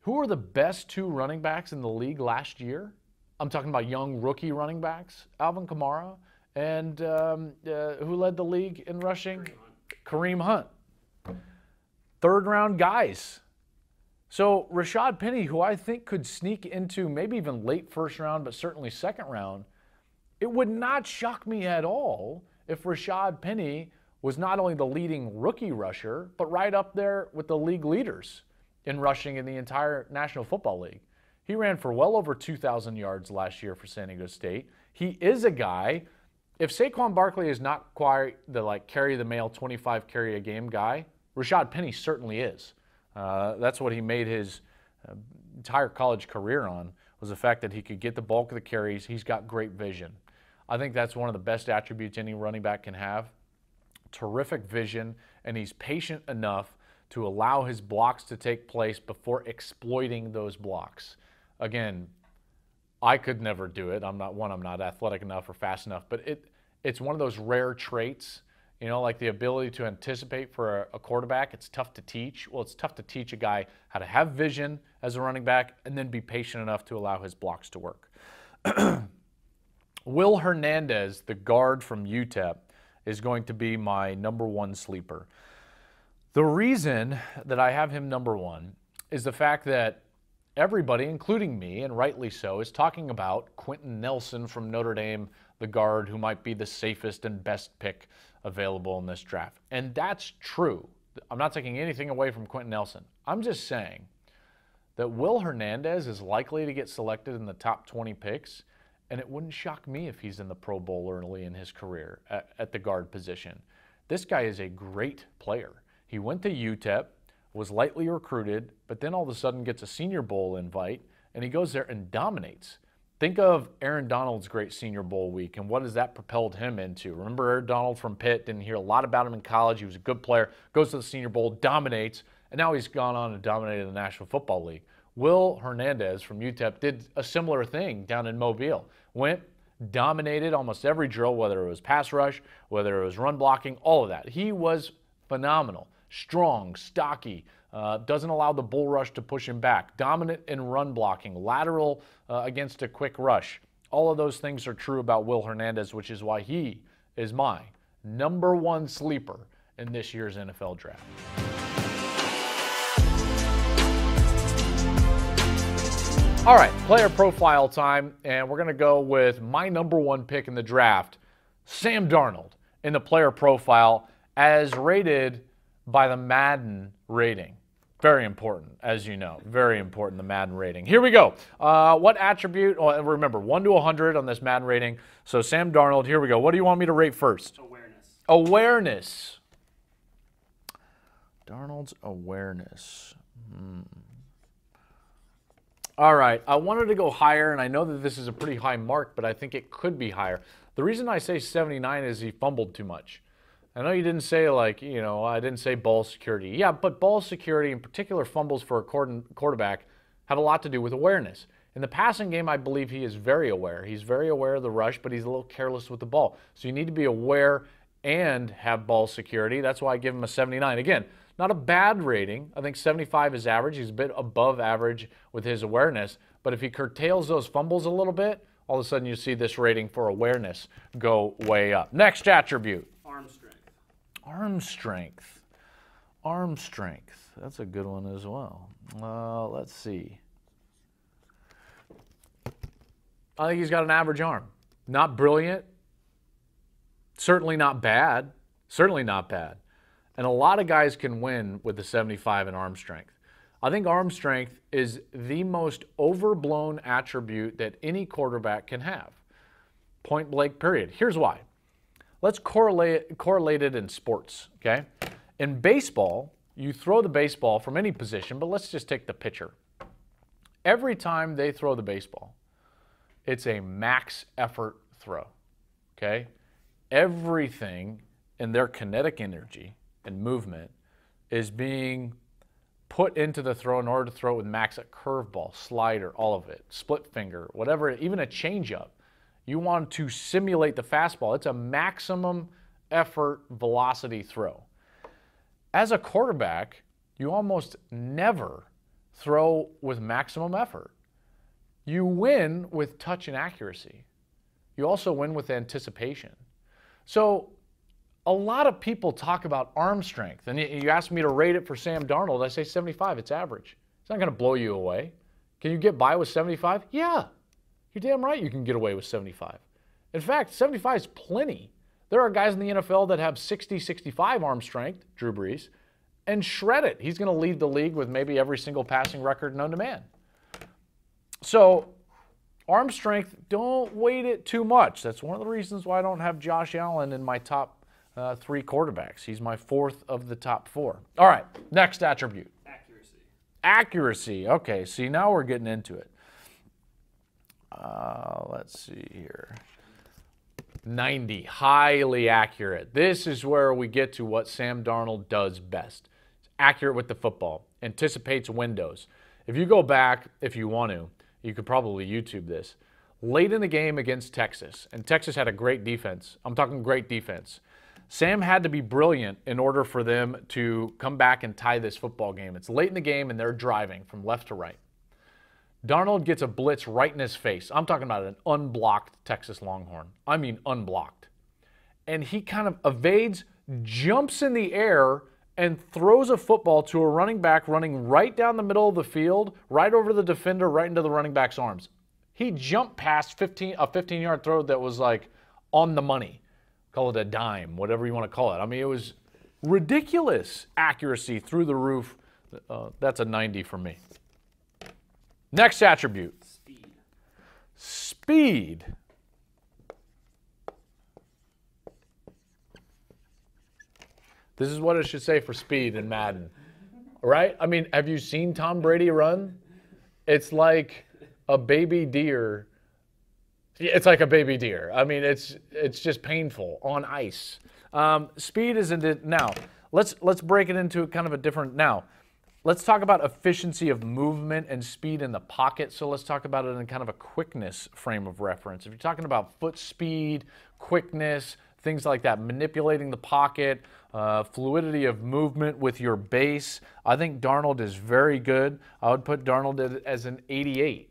Who are the best 2 running backs in the league last year? I'm talking about young rookie running backs, Alvin Kamara, and who led the league in rushing? Kareem Hunt. 3rd-round guys. So Rashad Penny, who I think could sneak into maybe even late 1st round, but certainly 2nd round, it would not shock me at all if Rashad Penny was not only the leading rookie rusher, but right up there with the league leaders in rushing in the entire National Football League. He ran for well over 2,000 yards last year for San Diego State. He is a guy, if Saquon Barkley is not quite the carry the mail 25 carry a game guy, Rashad Penny certainly is. That's what he made his entire college career on, was the fact that he could get the bulk of the carries. He's got great vision. I think that's one of the best attributes any running back can have. Terrific vision, and he's patient enough to allow his blocks to take place before exploiting those blocks. Again, I could never do it. I'm not athletic enough or fast enough, but it's one of those rare traits, like the ability to anticipate for a quarterback. It's tough to teach. Well, it's tough to teach a guy how to have vision as a running back and then be patient enough to allow his blocks to work. Will Hernandez, the guard from UTEP, is going to be my number 1 sleeper. The reason that I have him number 1 is the fact that everybody, including me, and rightly so, is talking about Quentin Nelson from Notre Dame, the guard who might be the safest and best pick available in this draft. And that's true. I'm not taking anything away from Quentin Nelson. I'm just saying that Will Hernandez is likely to get selected in the top 20 picks, and it wouldn't shock me if he's in the Pro Bowl early in his career at the guard position. This guy is a great player. He went to UTEP, was lightly recruited, but then all of a sudden gets a Senior Bowl invite, and he goes there and dominates. Think of Aaron Donald's great Senior Bowl week, and what has that propelled him into? Remember Aaron Donald from Pitt? Didn't hear a lot about him in college. He was a good player, goes to the Senior Bowl, dominates, and now he's gone on to dominate the National Football League. Will Hernandez from UTEP did a similar thing down in Mobile. Went, dominated almost every drill, whether it was pass rush, whether it was run blocking, all of that. He was phenomenal. Strong, stocky, doesn't allow the bull rush to push him back. Dominant in run blocking, lateral against a quick rush. All of those things are true about Will Hernandez, which is why he is my number 1 sleeper in this year's NFL draft. All right, player profile time, and we're going to go with my number 1 pick in the draft, Sam Darnold, in the player profile as rated by the Madden rating. Very important, as you know. Very important, the Madden rating. Here we go. What attribute? Well, remember, 1 to 100 on this Madden rating. So Sam Darnold, here we go. What do you want me to rate first? Awareness. Awareness. Darnold's awareness. All right, I wanted to go higher, and I know that this is a pretty high mark, but I think it could be higher. The reason I say 79 is he fumbled too much. I know you didn't say, I didn't say ball security. Yeah, but ball security, in particular fumbles for a quarterback, have a lot to do with awareness. In the passing game, I believe he is very aware. He's very aware of the rush, but he's a little careless with the ball. So you need to be aware and have ball security. That's why I give him a 79. Again, not a bad rating. I think 75 is average. He's a bit above average with his awareness. But if he curtails those fumbles a little bit, all of a sudden you see this rating for awareness go way up. Next attribute. Arm strength. Arm strength. Arm strength. That's a good one as well. Let's see. I think he's got an average arm. Not brilliant. Certainly not bad. Certainly not bad. And a lot of guys can win with the 75 in arm strength. I think arm strength is the most overblown attribute that any quarterback can have. Point blank, period. Here's why. Let's correlate it in sports, okay? In baseball, you throw the baseball from any position, but let's just take the pitcher. Every time they throw the baseball, it's a max effort throw, okay? Everything in their kinetic energy and movement is being put into the throw in order to throw it with max. A curveball, slider, all of it, split finger, whatever, even a changeup. You want to simulate the fastball. It's a maximum effort velocity throw. As a quarterback, you almost never throw with maximum effort. You win with touch and accuracy. You also win with anticipation. So a lot of people talk about arm strength, and you ask me to rate it for Sam Darnold, I say 75, it's average. It's not going to blow you away. Can you get by with 75? Yeah, you're damn right you can get away with 75. In fact, 75 is plenty. There are guys in the NFL that have 60, 65 arm strength, Drew Brees, and shred it. He's going to lead the league with maybe every single passing record known to man. So arm strength, don't weight it too much. That's one of the reasons why I don't have Josh Allen in my top 3 quarterbacks. He's my 4th of the top 4. All right, next attribute. Accuracy. Accuracy. Okay, see, now we're getting into it. Let's see here. 90, highly accurate. This is where we get to what Sam Darnold does best. It's accurate with the football, anticipates windows. If you go back, if you want to, you could probably YouTube this. Late in the game against Texas, and Texas had a great defense. I'm talking great defense. Sam had to be brilliant in order for them to come back and tie this football game. It's late in the game, and they're driving from left to right. Darnold gets a blitz right in his face. I'm talking about an unblocked Texas Longhorn. I mean unblocked. And he kind of evades, jumps in the air, and throws a football to a running back running right down the middle of the field, right over the defender, right into the running back's arms. He jumped past a 15-yard throw that was like on the money. Call it a dime, whatever you want to call it. I mean, it was ridiculous accuracy through the roof. That's a 90 for me. Next attribute. Speed. Speed. This is what it should say for speed in Madden, right? I mean, have you seen Tom Brady run? It's like a baby deer. It's like a baby deer. I mean, it's just painful on ice. Speed isn't it. Now, let's break it into kind of a different. Now, let's talk about efficiency of movement and speed in the pocket. So let's talk about it in kind of a quickness frame of reference. If you're talking about foot speed, quickness, things like that, manipulating the pocket, fluidity of movement with your base, I think Darnold is very good. I would put Darnold as an 88.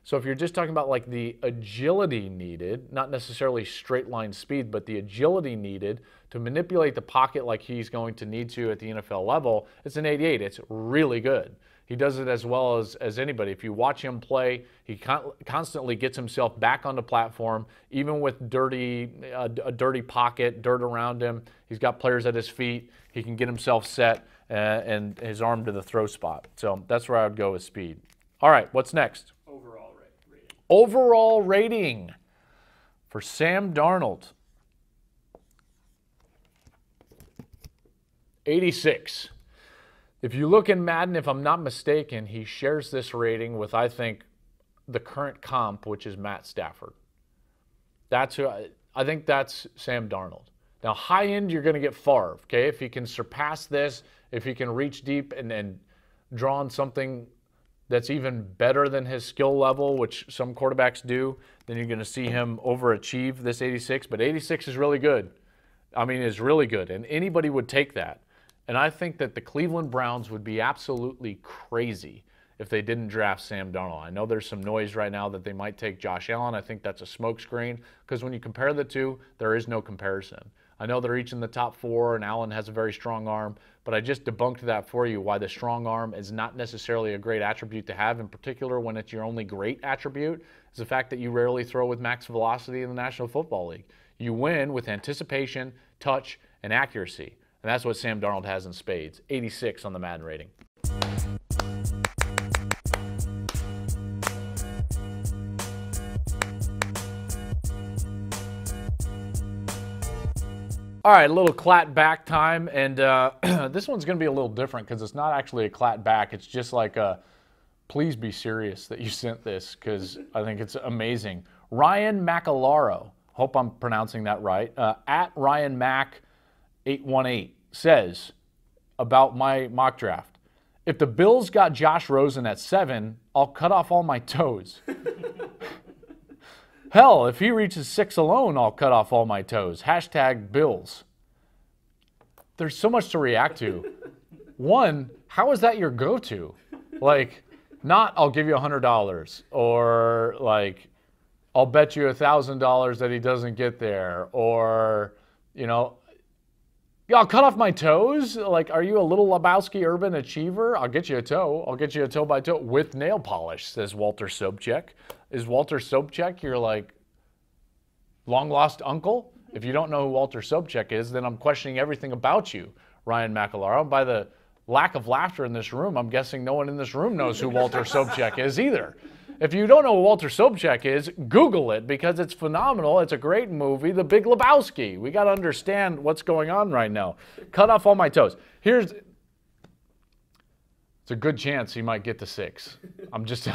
So if you're just talking about like the agility needed, not necessarily straight line speed, but the agility needed to manipulate the pocket like he's going to need to at the NFL level, it's an 88. It's really good. He does it as well as anybody. If you watch him play, he constantly gets himself back on the platform, even with a dirty pocket, dirt around him. He's got players at his feet. He can get himself set and his arm to the throw spot. So that's where I would go with speed. All right, what's next? Overall rating. Overall rating for Sam Darnold. 86. If you look in Madden, if I'm not mistaken, he shares this rating with, I think, the current comp, which is Matt Stafford. That's who I think that's Sam Darnold. Now, high end, you're going to get Favre, okay? If he can surpass this, if he can reach deep and draw on something that's even better than his skill level, which some quarterbacks do, then you're going to see him overachieve this 86. But 86 is really good. I mean, it's really good, and anybody would take that. And I think that the Cleveland Browns would be absolutely crazy if they didn't draft Sam Darnold. I know there's some noise right now that they might take Josh Allen. I think that's a smokescreen because when you compare the two, there is no comparison. I know they're each in the top 4, and Allen has a very strong arm, but I just debunked that for you, why the strong arm is not necessarily a great attribute to have, in particular when it's your only great attribute, is the fact that you rarely throw with max velocity in the National Football League. You win with anticipation, touch, and accuracy. And that's what Sam Darnold has in spades. 86 on the Madden rating. All right, a little Klatt back time. And this one's going to be a little different because it's not actually a Klatt back. It's just like a, please be serious that you sent this because I think it's amazing. Ryan Macalaro, hope I'm pronouncing that right, at Ryan Mac 818 says about my mock draft, if the Bills got Josh Rosen at 7, I'll cut off all my toes. Hell, if he reaches 6 alone, I'll cut off all my toes. Hashtag Bills. There's so much to react to. One, how is that your go-to? Like, Not, I'll give you $100, or like, I'll bet you $1,000 that he doesn't get there, or, you know, yeah, I'll cut off my toes. Like, are you a little Lebowski urban achiever? I'll get you a toe. I'll get you a toe by toe with nail polish, says Walter Sobchak. Is Walter Sobchak your, like, long-lost uncle? If you don't know who Walter Sobchak is, then I'm questioning everything about you, Ryan McAlaro. By the lack of laughter in this room, I'm guessing no one in this room knows who Walter Sobchak is either. If you don't know who Walter Sobchak is, Google it, because it's phenomenal. It's a great movie, The Big Lebowski. We got to understand what's going on right now. Cut off all my toes. It's a good chance he might get to 6. I'm just...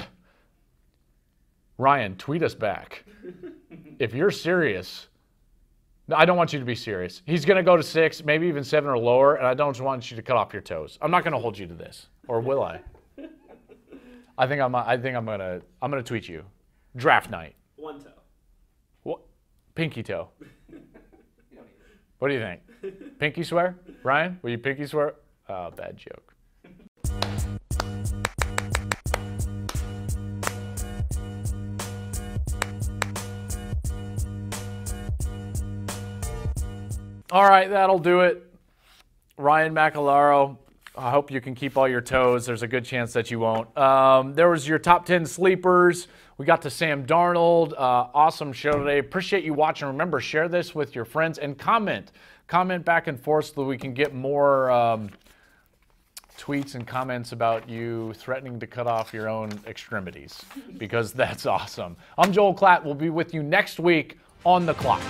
Ryan, tweet us back. If you're serious... No, I don't want you to be serious. He's going to go to 6, maybe even 7 or lower, and I don't want you to cut off your toes. I'm not going to hold you to this. Or will I? I think I'm gonna tweet you. Draft night. 1 toe. What? Pinky toe. What do you think? Pinky swear? Ryan, will you pinky swear? Oh, bad joke. All right, that'll do it. Ryan McAlaro. I hope you can keep all your toes. There's a good chance that you won't. There was your top 10 sleepers. We got to Sam Darnold. Awesome show today. Appreciate you watching. Remember, share this with your friends and comment. Comment back and forth so that we can get more tweets and comments about you threatening to cut off your own extremities, because that's awesome. I'm Joel Klatt. We'll be with you next week on The Clock.